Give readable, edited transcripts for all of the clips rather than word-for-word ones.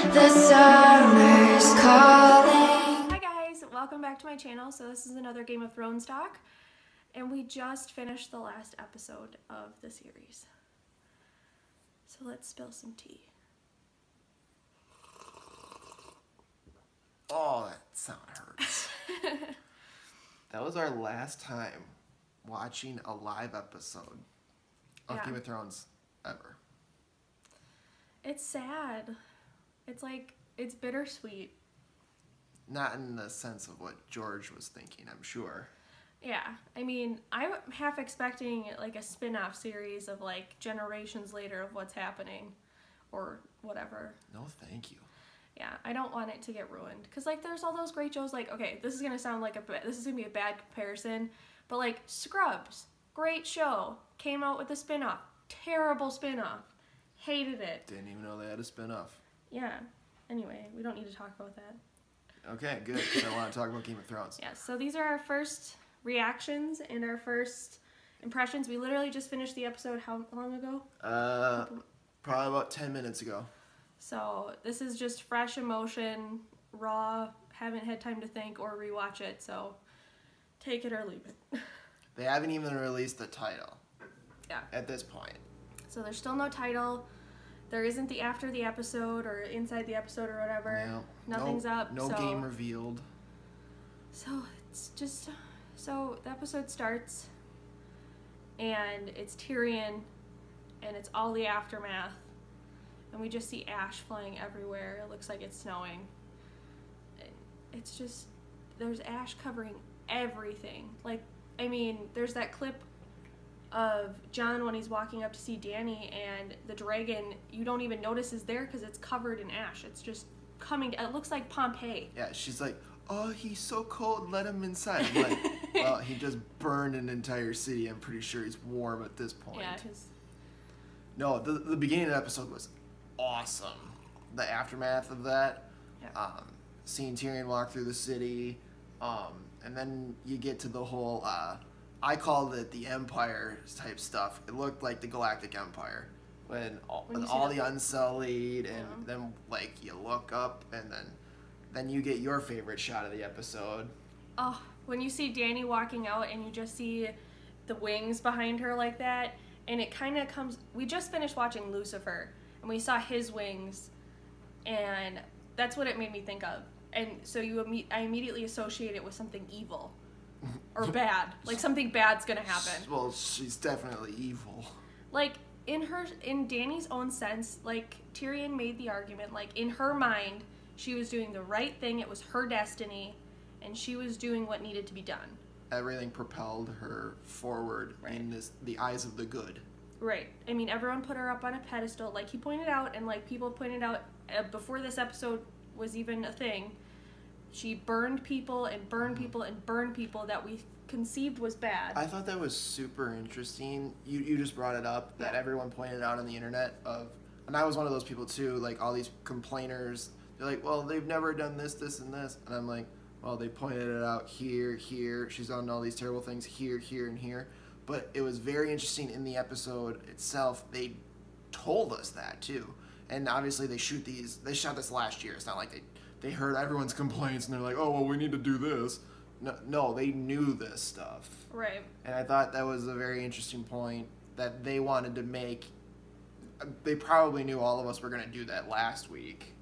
The summer's calling. Hi guys, welcome back to my channel. So this is another Game of Thrones talk, and we just finished the last episode of the series. So let's spill some tea. Oh, that sound hurts. That was our last time watching a live episode of Game of Thrones ever. It's sad. It's like, it's bittersweet. Not in the sense of what George was thinking, I'm sure. Yeah, I mean, I'm half expecting like a spin-off series of like generations later of what's happening or whatever. No, thank you. Yeah, I don't want it to get ruined because like there's all those great shows like, okay, this is gonna sound like this is gonna be a bad comparison, but like Scrubs, great show, came out with a spin-off, terrible spin-off, hated it. Didn't even know they had a spin-off. Yeah, anyway, we don't need to talk about that. Okay, good, 'cause I want to talk about Game of Thrones. Yeah, so these are our first reactions and our first impressions. We literally just finished the episode how long ago? Probably about 10 minutes ago. So this is just fresh emotion, raw, haven't had time to think or rewatch it, so take it or leave it. They haven't even released the title. Yeah. At this point. So there's still no title. There isn't the after the episode or inside the episode or whatever. No, Nothing's up. No game revealed. So it's just, so the episode starts and it's Tyrion and it's all the aftermath. And we just see ash flying everywhere. It looks like it's snowing. It's just, there's ash covering everything. Like, I mean, there's that clip of Jon when he's walking up to see Dany, and the dragon, you don't even notice is there because it's covered in ash. It's just coming, it looks like Pompeii. Yeah, she's like, oh, he's so cold, let him inside. I'm like, well, he just burned an entire city. I'm pretty sure he's warm at this point. Yeah, No, the beginning of the episode was awesome. The aftermath of that, yeah. Seeing Tyrion walk through the city, and then you get to the whole, I called it the Empire type stuff. It looked like the Galactic Empire. When all the Unsullied, and then like you look up, and then you get your favorite shot of the episode. Oh, when you see Dany walking out and you just see the wings behind her like that, and it kind of comes, we just finished watching Lucifer, and we saw his wings, and that's what it made me think of. And so I immediately associate it with something evil. Or bad. Like something bad's gonna happen. Well, she's definitely evil. Like, in Dany's own sense, like, Tyrion made the argument, like, in her mind, she was doing the right thing, it was her destiny, and she was doing what needed to be done. Everything propelled her forward in the eyes of the good. Right. I mean, everyone put her up on a pedestal, like he pointed out, and like people pointed out before this episode was even a thing. She burned people and burned people and burned people that we conceived was bad. I thought that was super interesting. You just brought it up, that everyone pointed out on the internet of, and I was one of those people too, like all these complainers, they're like, well, they've never done this, this, and this. And I'm like, well, they pointed it out here, here. She's done all these terrible things here, here, and here. But it was very interesting in the episode itself. They told us that too. And obviously they shot this last year. It's not like they heard everyone's complaints and they're like, oh, well, we need to do this. No, they knew this stuff. Right. And I thought that was a very interesting point that they wanted to make. They probably knew all of us were going to do that last week.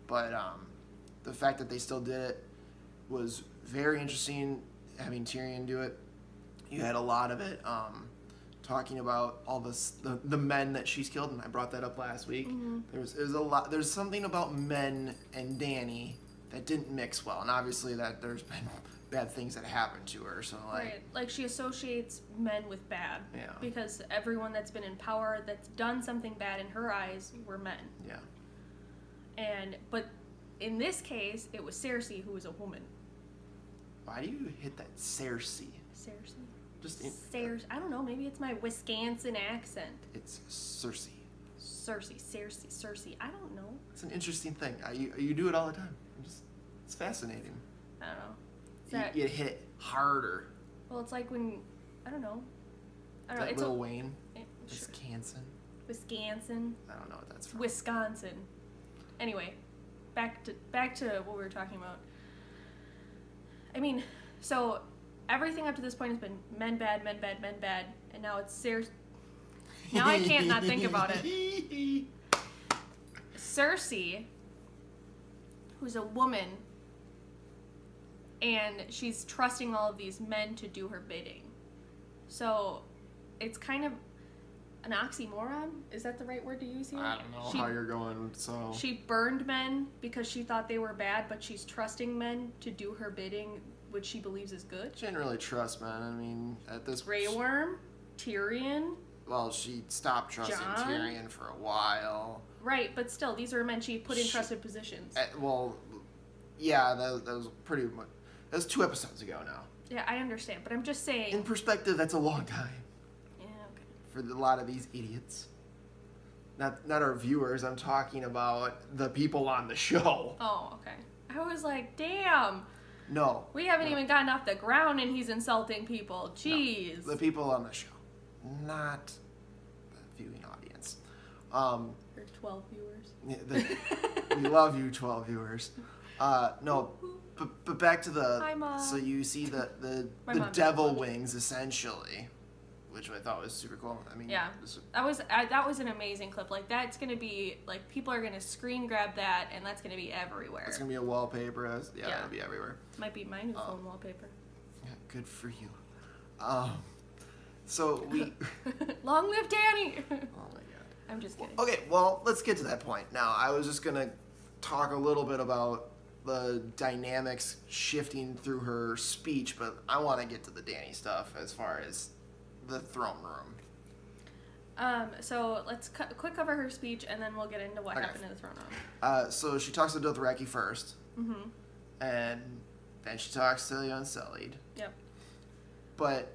But the fact that they still did it was very interesting, having Tyrion do it. You had a lot of it talking about all the men that she's killed, and I brought that up last week. Mm-hmm. There's something about men and Dany that didn't mix well, and obviously that there's been bad things that happened to her. So like she associates men with bad. Yeah. Because everyone that's been in power that's done something bad in her eyes were men. Yeah. But in this case, it was Cersei who was a woman. Why do you hit that Cersei? Cersei. Cersei. I don't know. Maybe it's my Wisconsin accent. It's Cersei. Cersei. I don't know. It's an interesting thing. You do it all the time. It's fascinating. I don't know. You hit it harder. Well, it's like when, I don't know. It's Lil Wayne. Sure. Wisconsin. I don't know what that's from. Wisconsin. Anyway, back to what we were talking about. I mean, so everything up to this point has been men bad, and now it's Cersei. Now I can't not think about it. Cersei, who's a woman, and she's trusting all of these men to do her bidding. So it's kind of an oxymoron. Is that the right word to use here? I don't know how you're going. So she burned men because she thought they were bad, but she's trusting men to do her bidding, which she believes is good. She didn't really trust men. I mean, at this Grey Worm, Tyrion. Well, she stopped trusting John? Tyrion for a while. Right, but still, these are men she put in trusted positions. Well, yeah, that was pretty much. That was 2 episodes ago now. Yeah, I understand, but I'm just saying. In perspective, that's a long time. Yeah, okay. For a lot of these idiots. Not our viewers, I'm talking about the people on the show. Oh, okay. I was like, damn. No. We haven't even gotten off the ground and he's insulting people. Jeez. No, the people on the show. Not the viewing audience. Your 12 viewers. We love you, 12 viewers. No, but back to the... Hi, Mom. So you see the devil wings, essentially. Which I thought was super cool. I mean, yeah, that was an amazing clip. Like, that's gonna be like, people are gonna screen grab that, and that's gonna be everywhere. It's gonna be a wallpaper. Yeah, it'll be everywhere. Might be my new phone wallpaper. Yeah, good for you. So we. Long live Danny. Oh my god. I'm just kidding. Okay, well, let's get to that point. Now, I was just gonna talk a little bit about the dynamics shifting through her speech, but I want to get to the Danny stuff as far as the throne room. So let's quick cover her speech, and then we'll get into what happened in the throne room. So she talks to Dothraki first, and then she talks to the Unsullied. Yep. But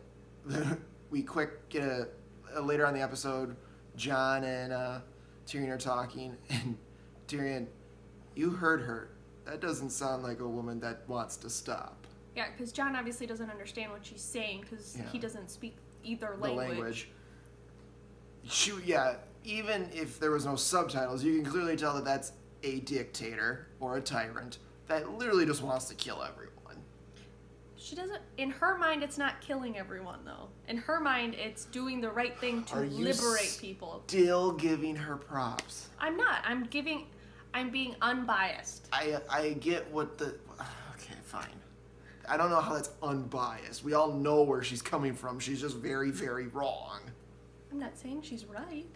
we quick get later on in the episode, Jon and Tyrion are talking, and Tyrion, you heard her. That doesn't sound like a woman that wants to stop. Yeah, because Jon obviously doesn't understand what she's saying because he doesn't speak either language. Even if there was no subtitles, you can clearly tell that that's a dictator or a tyrant that literally just wants to kill everyone. She doesn't. In her mind, it's not killing everyone, though. In her mind, it's doing the right thing to liberate people. Still giving her props. I'm not. I'm being unbiased. I get what the. Okay, fine. I don't know how that's unbiased. We all know where she's coming from. She's just very, very wrong. I'm not saying she's right.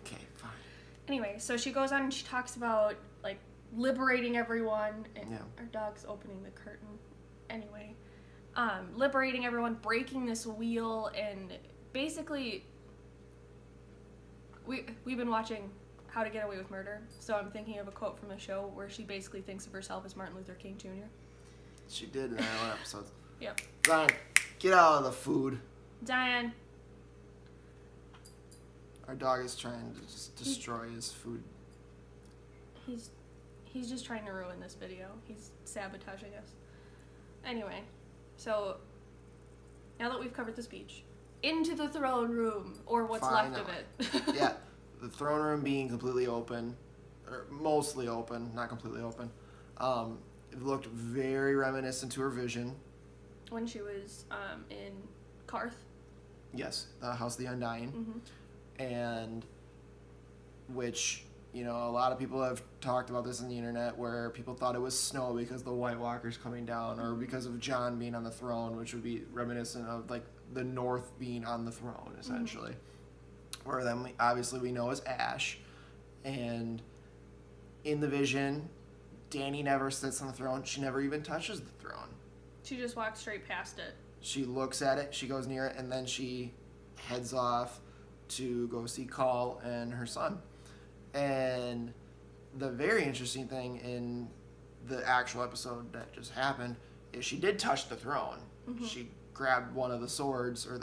Okay, fine. Anyway, so she goes on and she talks about, like, liberating everyone. And our dog's opening the curtain. Anyway, liberating everyone, breaking this wheel, and basically, we've been watching How to Get Away with Murder, so I'm thinking of a quote from the show where she basically thinks of herself as Martin Luther King Jr. She did in that one episode. Yep. Zion, get out of the food. Zion. Our dog is trying to just destroy his food. He's just trying to ruin this video. He's sabotaging us. Anyway, so now that we've covered the speech, into the throne room, or what's left of it. Yeah, the throne room being completely open, or mostly open, not completely open. It looked very reminiscent to her vision. When she was in Karth. Yes, the House of the Undying. And which, you know, a lot of people have talked about this on the internet where people thought it was snow because the White Walker's coming down, or because of Jon being on the throne, which would be reminiscent of, like, the North being on the throne, essentially. Or then, obviously, we know as Ash. And in the vision, Dany never sits on the throne. She never even touches the throne. She just walks straight past it. She looks at it, she goes near it, and then she heads off to go see Khal and her son. And the very interesting thing in the actual episode that just happened is she did touch the throne. She grabbed one of the swords, or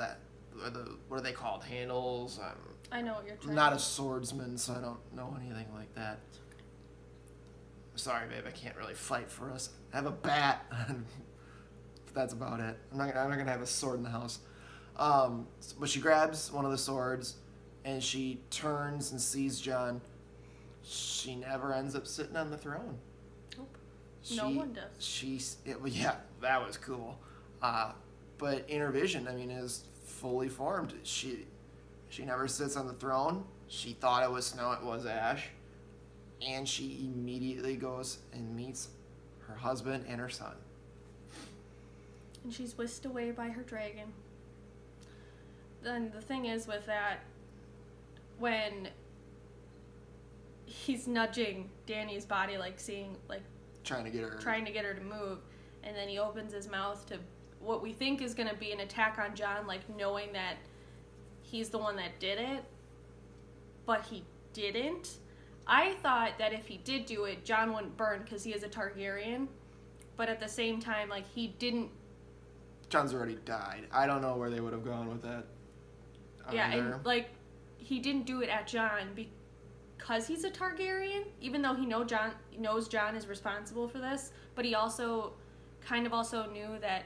what are they called? Handles? I know what you're trying I'm not a swordsman, so I don't know anything like that. Sorry, babe, I can't really fight for us. I have a bat. That's about it. I'm not gonna have a sword in the house. But she grabs one of the swords, and she turns and sees Jon. she never ends up sitting on the throne. Nope. No one does. Yeah, that was cool. But in her vision, I mean, is fully formed. She never sits on the throne. She thought it was Snow, it was Ash. And she immediately goes and meets her husband and her son. And she's whisked away by her dragon. Then the thing is with that, when he's nudging Dany's body, like seeing, like trying to get her to move, and then he opens his mouth to what we think is going to be an attack on Jon, like knowing that he's the one that did it, but he didn't. I thought that if he did do it, Jon wouldn't burn because he is a Targaryen, but at the same time, like, he didn't. Jon's already died. I don't know where they would have gone with that. Yeah, and like, he didn't do it at Jon because he's a Targaryen, even though he knows Jon is responsible for this, but he also kind of also knew that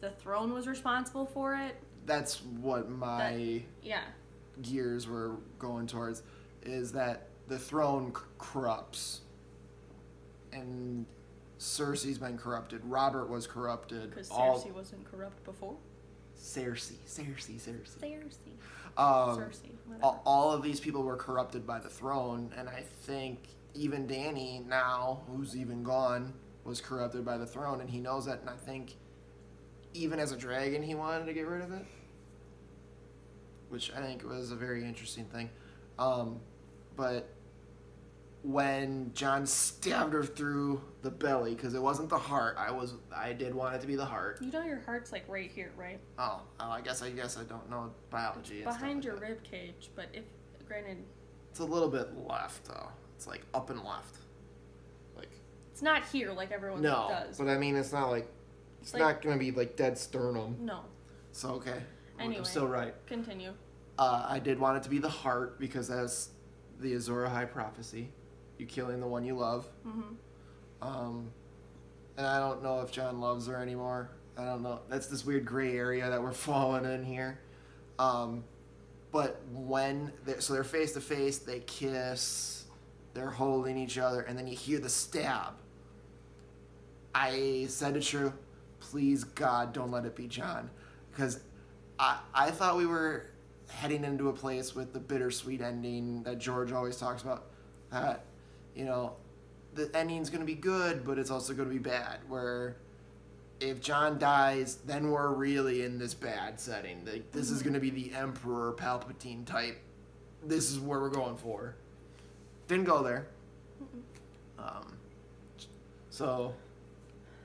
the throne was responsible for it. That's what my gears were going towards, is that the throne corrupts. And Cersei's been corrupted. Robert was corrupted. Because Cersei wasn't corrupt before? Cersei. All of these people were corrupted by the throne, and I think even Dany now, who's even gone, was corrupted by the throne, and he knows that, and I think even as a dragon he wanted to get rid of it, which I think was a very interesting thing. But when Jon stabbed her through the belly, because it wasn't the heart, I did want it to be the heart. You know your heart's like right here, right? Oh, I guess I don't know biology. It's behind your rib cage, but granted, it's a little bit left though. It's like up and left. Like, it's not here like everyone does. But I mean, it's not like it's like, not gonna be like dead sternum. No. So okay. Anyway, I'm still right. Continue. I did want it to be the heart because that's the Azor Ahai prophecy. You killing the one you love. Mm-hmm. And I don't know if Jon loves her anymore. I don't know. That's this weird gray area that we're falling in here. But when they're face to face, they kiss, they're holding each other, and then you hear the stab. I said to True, please God, don't let it be Jon, because I thought we were heading into a place with the bittersweet ending that George always talks about. That, you know, the ending's going to be good, but it's also going to be bad. Where if Jon dies, then we're really in this bad setting. Like, this is going to be the Emperor Palpatine type. This is where we're going for. Didn't go there. So,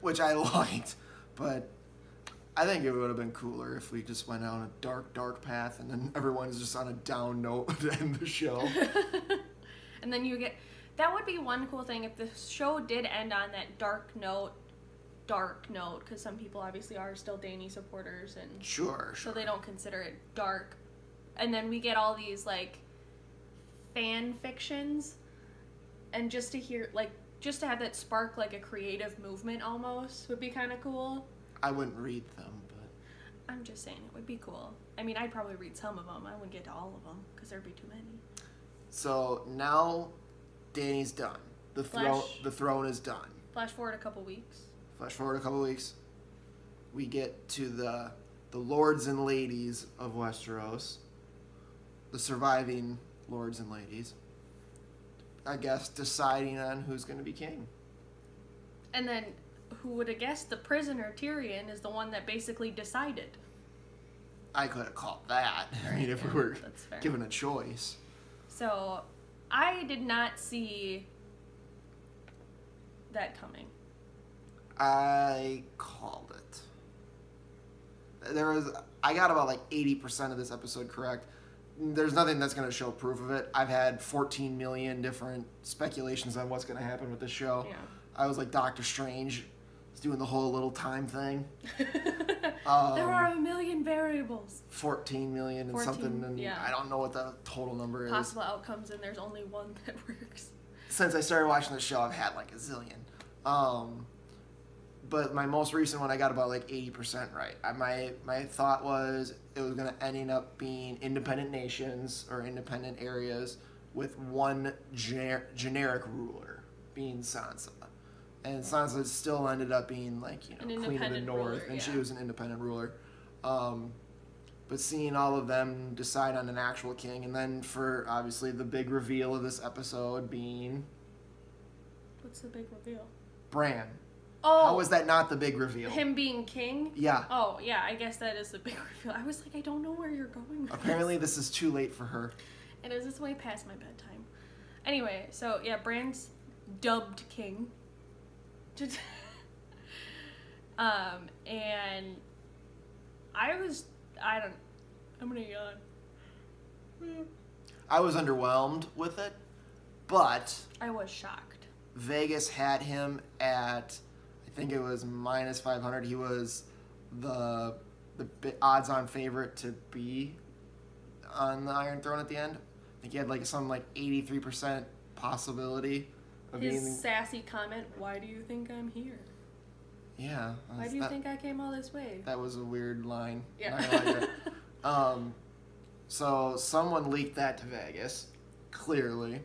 which I liked, but I think it would have been cooler if we just went down a dark, dark path and then everyone's just on a down note to end the show. And then you get... That would be one cool thing if the show did end on that dark note, because some people obviously are still Dany supporters, and sure. So they don't consider it dark. And then we get all these, like, fan fictions, and just to have that spark, like, a creative movement almost would be kind of cool. I wouldn't read them, but... I'm just saying, it would be cool. I mean, I'd probably read some of them. I wouldn't get to all of them, because there'd be too many. So, now Dany's done. The throne is done. Flash forward a couple weeks. We get to the lords and ladies of Westeros. The surviving lords and ladies. I guess deciding on who's going to be king. And then, who would have guessed the prisoner Tyrion is the one that basically decided? I could have called that. I mean, if we were given a choice. So, I did not see that coming. I called it. I got about like 80% of this episode correct. There's nothing that's going to show proof of it. I've had 14 million different speculations on what's going to happen with this show. Yeah. I was like Doctor Strange. He's doing the whole little time thing. There are a million variables. 14 million and something. And yeah. I don't know what the total number is. Possible outcomes, and there's only one that works. Since I started watching the show, I've had like a zillion. But my most recent one, I got about like 80% right. My thought was it was going to end up being independent nations or independent areas with one generic ruler, being Sansa. And Sansa still ended up being like, you know, Queen of the North, ruler, and yeah. she was an independent ruler. But seeing all of them decide on an actual king, and then for obviously the big reveal of this episode being What's the big reveal? Bran. Oh, How was that not the big reveal? him being king? Yeah. Oh, yeah, I guess that is the big reveal. I was like, I don't know where you're going with Apparently this is too late for her. It is. It's way past my bedtime. Anyway, so yeah, Bran's dubbed king. And I'm gonna yawn. I was underwhelmed with it, but I was shocked. Vegas had him at, I think it was minus 500. He was the odds-on favorite to be on the Iron Throne at the end. I think he had like some like 83% possibility of His being. sassy comment, "Why do you think I'm here? Yeah. Why do you think I came all this way?" That was a weird line. Yeah. Not gonna lie to you. So someone leaked that to Vegas, clearly.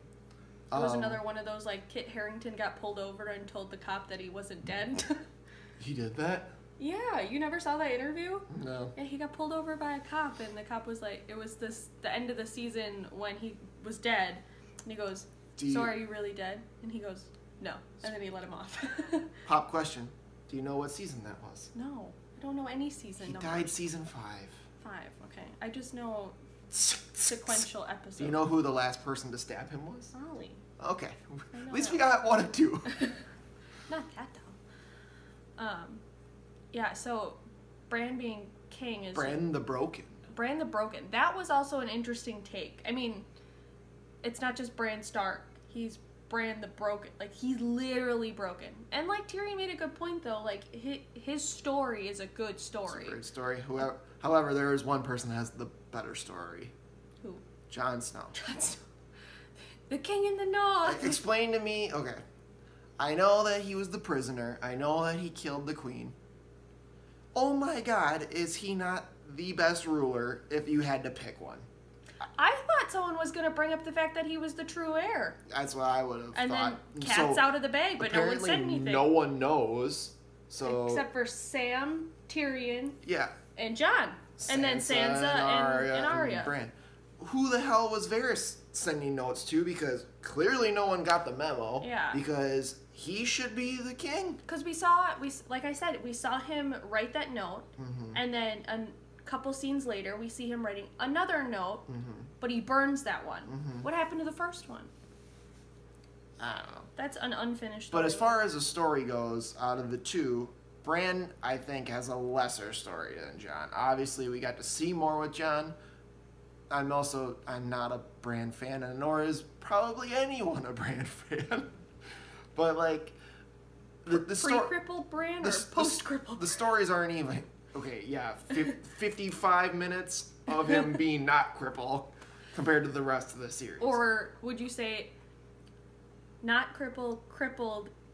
It was another one of those, like, Kit Harington got pulled over and told the cop that he wasn't dead. He did that? Yeah, you never saw that interview? No. Yeah, he got pulled over by a cop, and the cop was like, it was the end of the season when he was dead, and he goes, "So are you really dead?" And he goes, "No," and then he let him off. Pop question. Do you know what season that was? No, I don't know any season He number. died season 5. 5, okay. I just know sequential episodes. Do you know who the last person to stab him was? Ollie. Okay. I know At least that. we got 1 and 2. Not that, though. Yeah, so Bran being king is... Bran the Broken. Bran the Broken. That was also an interesting take. I mean, it's not just Bran Stark. He's Bran the Broken. Like, he's literally broken. And, like, Tyrion made a good point, though. Like, his story is a good story. It's a great story. However, there is one person that has the better story. Who? Jon Snow. Jon Snow. The king in the north. Explain to me, okay. I know that he was the prisoner. I know that he killed the queen. Oh my god, is he not the best ruler if you had to pick one? I thought someone was going to bring up the fact that he was the true heir. That's what I would have And thought. then cat's out of the bag, but no one apparently said anything. no one knows. So Except for Sam, Tyrion, yeah. and Jon. And then Sansa and Arya. And Bran. Who the hell was Varys sending notes to? Because clearly no one got the memo. Yeah. Because he should be the king. Because like I said, we saw him write that note, and then a couple scenes later, we see him writing another note, but he burns that one. What happened to the first one? I don't know. That's an unfinished story. But as far as the story goes, out of the two, Bran, I think, has a lesser story than Jon. Obviously, we got to see more with Jon. I'm not a Bran fan, and nor is probably anyone a Bran fan. But, like, the story... Pre-crippled Bran or post-crippled? The stories aren't even... Okay, yeah, 55 minutes of him being not crippled compared to the rest of the series. Or would you say not crippled,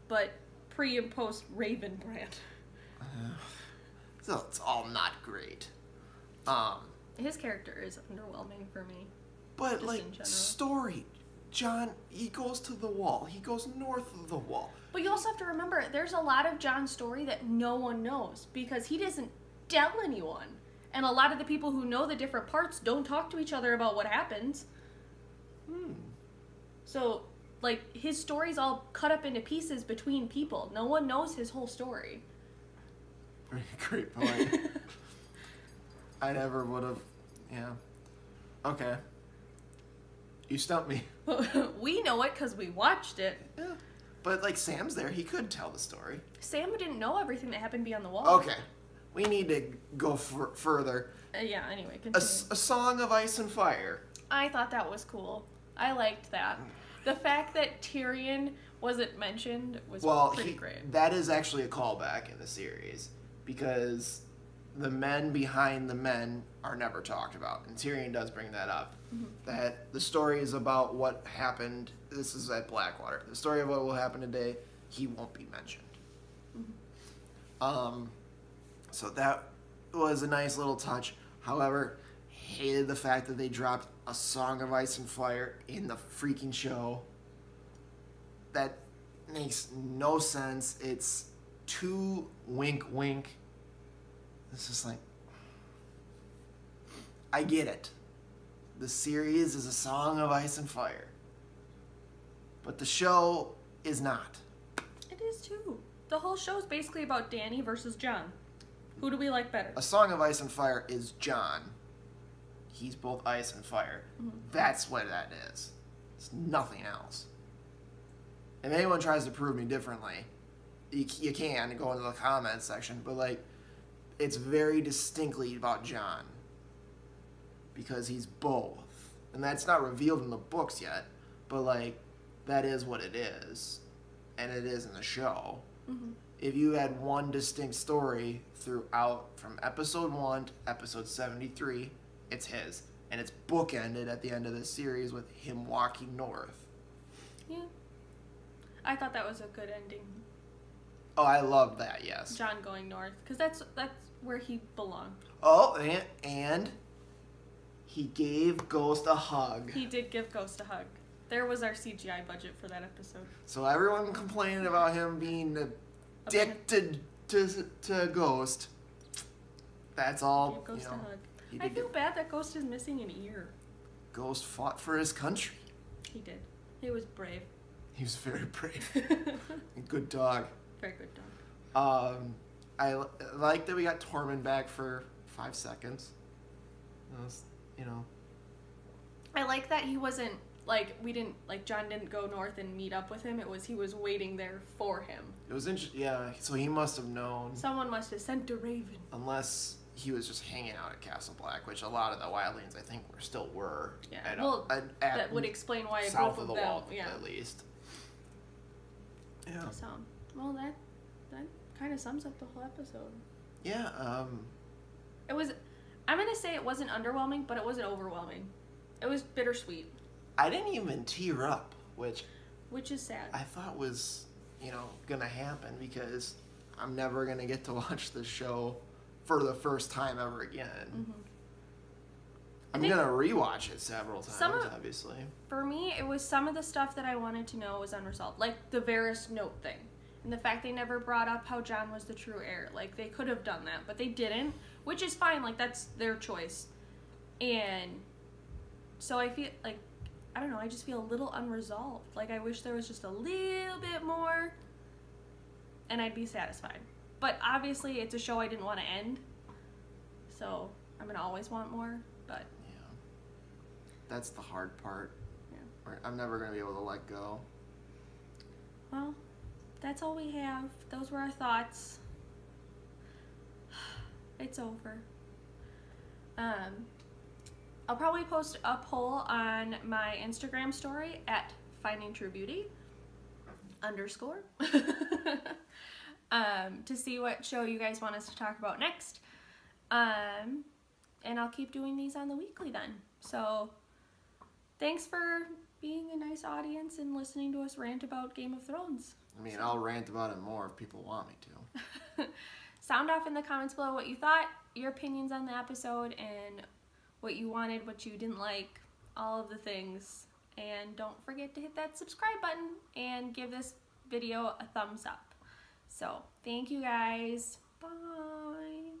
but pre and post Raven Bran? So it's all not great. His character is underwhelming for me. But, just like, in general. story. Jon, he goes to the wall. He goes north of the wall. But you also have to remember, there's a lot of Jon's story that no one knows because he doesn't tell anyone. And a lot of the people who know the different parts don't talk to each other about what happens. So, like, his story's all cut up into pieces between people. No one knows his whole story. Great point. I never would have. Yeah. Okay. You stumped me. We know it because we watched it. Yeah. But, like, Sam's there. He could tell the story. Sam didn't know everything that happened beyond the wall. Okay. We need to go further. Yeah, anyway, A continue. Song of Ice and Fire. I thought that was cool. I liked that. The fact that Tyrion wasn't mentioned was pretty great. That is actually a callback in the series because the men behind the men are never talked about, and Tyrion does bring that up. That the story is about what happened. This is at Blackwater. The story of what will happen today, he won't be mentioned. So that was a nice little touch. However, hated the fact that they dropped A Song of Ice and Fire in the freaking show. That makes no sense. It's too wink wink. It's just like, I get it. The series is A Song of Ice and Fire. But the show is not. It is too. The whole show is basically about Danny versus John. Who do we like better? A Song of Ice and Fire is John. He's both ice and fire. Mm-hmm. That's what that is. It's nothing else. If anyone tries to prove me differently, you can go into the comments section, but like, it's very distinctly about John. Because he's both. And that's not revealed in the books yet, but like, that is what it is. And it is in the show. Mm-hmm. If you had one distinct story throughout from episode 1 to episode 73, it's his. And it's bookended at the end of this series with him walking north. Yeah. I thought that was a good ending. Oh, I loved that, yes. John going north. Because that's where he belonged. Oh, and he gave Ghost a hug. He did give Ghost a hug. There was our CGI budget for that episode. So everyone complaining about him being a dick to Ghost. That's all. Give Ghost a hug. I I feel bad that Ghost is missing an ear. Ghost fought for his country. He did. He was brave. He was very brave. A good dog. Very good dog. I like that we got Tormund back for 5 seconds. That was, I like that he wasn't, like, John didn't go north and meet up with him. He was waiting there for him. It was interesting, yeah, so he must have known. Someone must have sent a raven. Unless he was just hanging out at Castle Black, which a lot of the wildlings, I think, still were. Yeah, that would explain why south both of the them, wall, yeah. at least. Yeah. So, well, that kind of sums up the whole episode. Yeah, It was, I'm going to say it wasn't underwhelming, but it wasn't overwhelming. It was bittersweet. I didn't even tear up, which is sad. I thought was, gonna happen because I'm never gonna get to watch the show for the first time ever again. Mm-hmm. I'm gonna rewatch it several times, obviously. For me, it was some of the stuff that I wanted to know was unresolved, like the Varys note thing. And the fact they never brought up how John was the true heir. Like, they could have done that, but they didn't, which is fine. Like, that's their choice. And so I feel like, I don't know, I just feel a little unresolved. Like, I wish there was just a little bit more, and I'd be satisfied. But obviously, it's a show I didn't want to end, so I'm going to always want more, but... Yeah. That's the hard part. Yeah. I'm never going to be able to let go. Well, that's all we have. Those were our thoughts. It's over. I'll probably post a poll on my Instagram story at @findingtruebeauty_ to see what show you guys want us to talk about next. And I'll keep doing these on the weekly then. So thanks for being a nice audience and listening to us rant about Game of Thrones. I mean, I'll rant about it more if people want me to. Sound off in the comments below what you thought, your opinions on the episode, and what you wanted, what you didn't like, all of the things. And don't forget to hit that subscribe button and give this video a thumbs up. So, thank you guys. Bye.